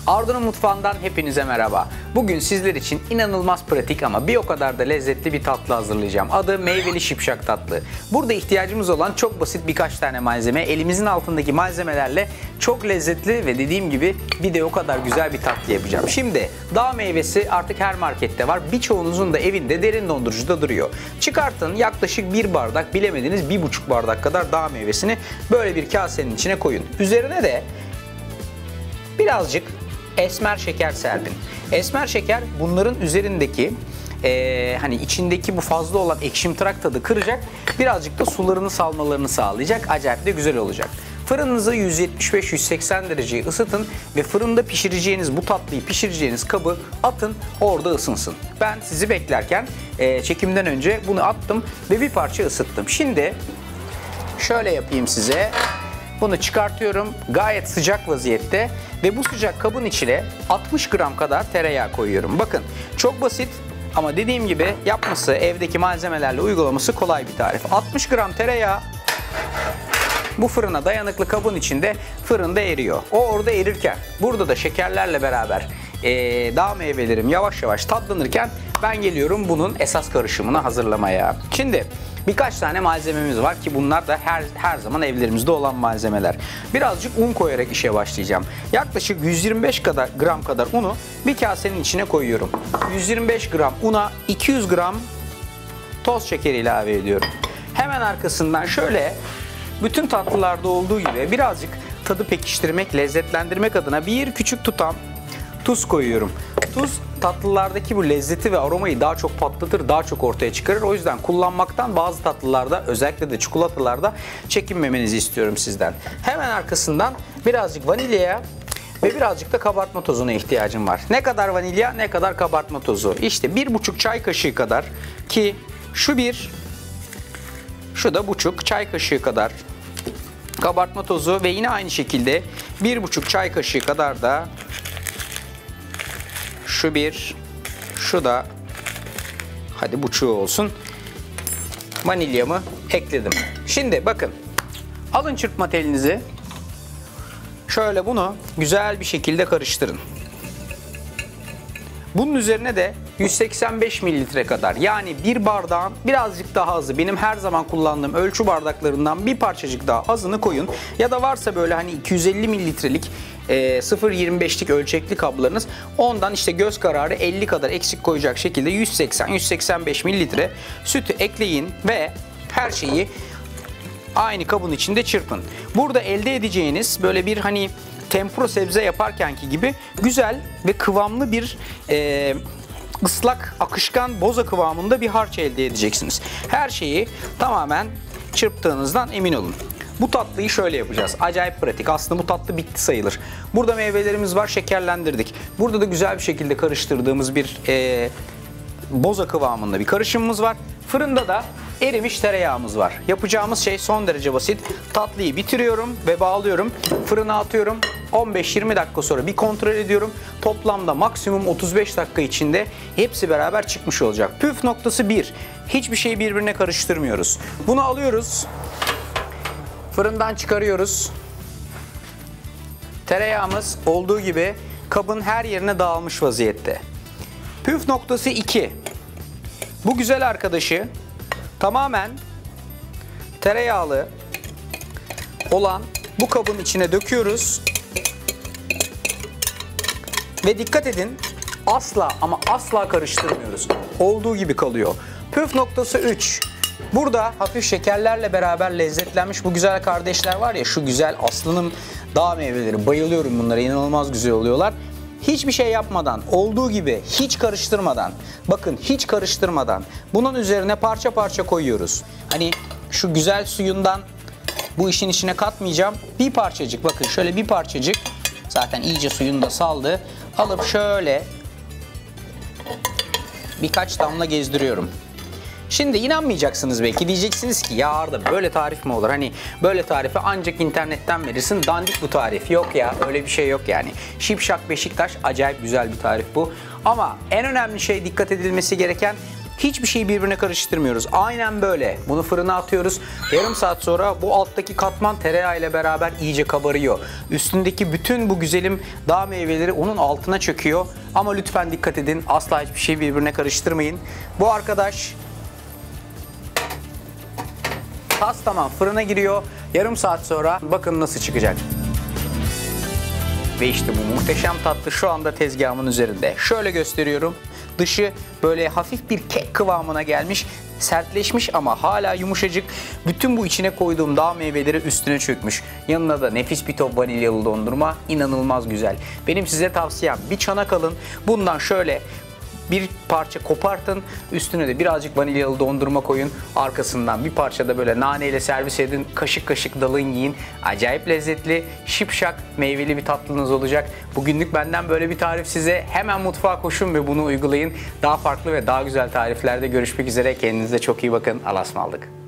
Ardu'nun mutfağından hepinize merhaba. Bugün sizler için inanılmaz pratik ama bir o kadar da lezzetli bir tatlı hazırlayacağım. Adı meyveli şipşak tatlı. Burada ihtiyacımız olan çok basit birkaç tane malzeme. Elimizin altındaki malzemelerle çok lezzetli ve dediğim gibi bir de o kadar güzel bir tatlı yapacağım. Şimdi dağ meyvesi artık her markette var. Birçoğunuzun da evinde derin dondurucuda duruyor. Çıkartın, yaklaşık bir bardak, bilemediniz 1,5 bardak kadar dağ meyvesini böyle bir kasenin içine koyun. Üzerine de birazcık esmer şeker serpin. Esmer şeker bunların üzerindeki hani içindeki bu fazla olan ekşimtırak tadı kıracak. Birazcık da sularını salmalarını sağlayacak. Acayip de güzel olacak. Fırınınızı 175-180 dereceye ısıtın ve fırında pişireceğiniz bu tatlıyı pişireceğiniz kabı atın, orada ısınsın. Ben sizi beklerken çekimden önce bunu attım ve bir parça ısıttım. Şimdi şöyle yapayım size. Bunu çıkartıyorum, gayet sıcak vaziyette ve bu sıcak kabın içine 60 gram kadar tereyağı koyuyorum. Bakın çok basit ama dediğim gibi yapması, evdeki malzemelerle uygulaması kolay bir tarif. 60 gram tereyağı bu fırına dayanıklı kabın içinde fırında eriyor. O orada erirken, burada da şekerlerle beraber dağ meyvelerim yavaş yavaş tatlanırken ben geliyorum bunun esas karışımını hazırlamaya. Şimdi birkaç tane malzememiz var ki bunlar da her zaman evlerimizde olan malzemeler. Birazcık un koyarak işe başlayacağım. Yaklaşık 125 gram kadar unu bir kasenin içine koyuyorum. 125 gram una 200 gram toz şekeri ilave ediyorum. Hemen arkasından şöyle bütün tatlılarda olduğu gibi birazcık tadı pekiştirmek, lezzetlendirmek adına bir küçük tutam tuz koyuyorum. Tuz tatlılardaki bu lezzeti ve aromayı daha çok patlatır, daha çok ortaya çıkarır. O yüzden kullanmaktan bazı tatlılarda, özellikle de çikolatalarda çekinmemenizi istiyorum sizden. Hemen arkasından birazcık vanilyaya ve birazcık da kabartma tozuna ihtiyacım var. Ne kadar vanilya, ne kadar kabartma tozu? İşte 1,5 çay kaşığı kadar ki şu da 1,5 çay kaşığı kadar kabartma tozu ve yine aynı şekilde 1,5 çay kaşığı kadar da şu da hadi buçuğu olsun vanilyamı ekledim. Şimdi bakın alın çırpma telinizi, şöyle bunu güzel bir şekilde karıştırın. Bunun üzerine de 185 mililitre kadar, yani bir bardağın birazcık daha azı, benim her zaman kullandığım ölçü bardaklarından bir parçacık daha azını koyun. Ya da varsa böyle hani 250 mililitrelik 0.25'lik ölçekli kablarınız, ondan işte göz kararı 50 kadar eksik koyacak şekilde 180-185 mililitre sütü ekleyin ve her şeyi aynı kabın içinde çırpın. Burada elde edeceğiniz böyle bir hani tempura sebze yaparkenki gibi güzel ve kıvamlı bir ıslak, akışkan, boza kıvamında bir harç elde edeceksiniz. Her şeyi tamamen çırptığınızdan emin olun. Bu tatlıyı şöyle yapacağız. Acayip pratik. Aslında bu tatlı bitti sayılır. Burada meyvelerimiz var, şekerlendirdik. Burada da güzel bir şekilde karıştırdığımız bir boza kıvamında bir karışımımız var. Fırında da erimiş tereyağımız var. Yapacağımız şey son derece basit. Tatlıyı bitiriyorum ve bağlıyorum. Fırına atıyorum. 15-20 dakika sonra bir kontrol ediyorum. Toplamda maksimum 35 dakika içinde hepsi beraber çıkmış olacak. Püf noktası 1. Hiçbir şeyi birbirine karıştırmıyoruz. Bunu alıyoruz. Fırından çıkarıyoruz. Tereyağımız olduğu gibi kabın her yerine dağılmış vaziyette. Püf noktası 2. Bu güzel arkadaşı tamamen tereyağlı olan bu kabın içine döküyoruz. Ve dikkat edin, asla ama asla karıştırmıyoruz. Olduğu gibi kalıyor. Püf noktası 3. Burada hafif şekerlerle beraber lezzetlenmiş bu güzel kardeşler var ya, şu güzel Aslı'nın dağ meyveleri. Bayılıyorum bunlara, inanılmaz güzel oluyorlar. Hiçbir şey yapmadan, olduğu gibi hiç karıştırmadan, bakın hiç karıştırmadan bunun üzerine parça parça koyuyoruz. Hani şu güzel suyundan bu işin içine katmayacağım. Bir parçacık, bakın şöyle bir parçacık, zaten iyice suyunu da saldı. Alıp şöyle birkaç damla gezdiriyorum. Şimdi inanmayacaksınız belki, diyeceksiniz ki ya Arda böyle tarif mi olur? Hani böyle tarifi ancak internetten verirsin, dandik bu tarif. Yok ya, öyle bir şey yok yani. Şipşak Beşiktaş acayip güzel bir tarif bu. Ama en önemli şey, dikkat edilmesi gereken Hiçbir şeyi birbirine karıştırmıyoruz. Aynen böyle. Bunu fırına atıyoruz. Yarım saat sonra bu alttaki katman tereyağı ile beraber iyice kabarıyor. Üstündeki bütün bu güzelim dağ meyveleri onun altına çöküyor. Ama lütfen dikkat edin. Asla hiçbir şeyi birbirine karıştırmayın. Bu arkadaş tas tamam, fırına giriyor. Yarım saat sonra bakın nasıl çıkacak. Ve işte bu muhteşem tatlı şu anda tezgahımın üzerinde. Şöyle gösteriyorum. Dışı böyle hafif bir kek kıvamına gelmiş. Sertleşmiş ama hala yumuşacık. Bütün bu içine koyduğum dağ meyveleri üstüne çökmüş. Yanına da nefis bir top vanilyalı dondurma. İnanılmaz güzel. Benim size tavsiyem, bir çanak alın. Bundan şöyle bir parça kopartın, üstüne de birazcık vanilyalı dondurma koyun, arkasından bir parça da böyle naneyle servis edin, kaşık kaşık dalın yiyin. Acayip lezzetli, şipşak, meyveli bir tatlınız olacak. Bugünlük benden böyle bir tarif size. Hemen mutfağa koşun ve bunu uygulayın. Daha farklı ve daha güzel tariflerde görüşmek üzere. Kendinize çok iyi bakın. Allah'a ısmarladık.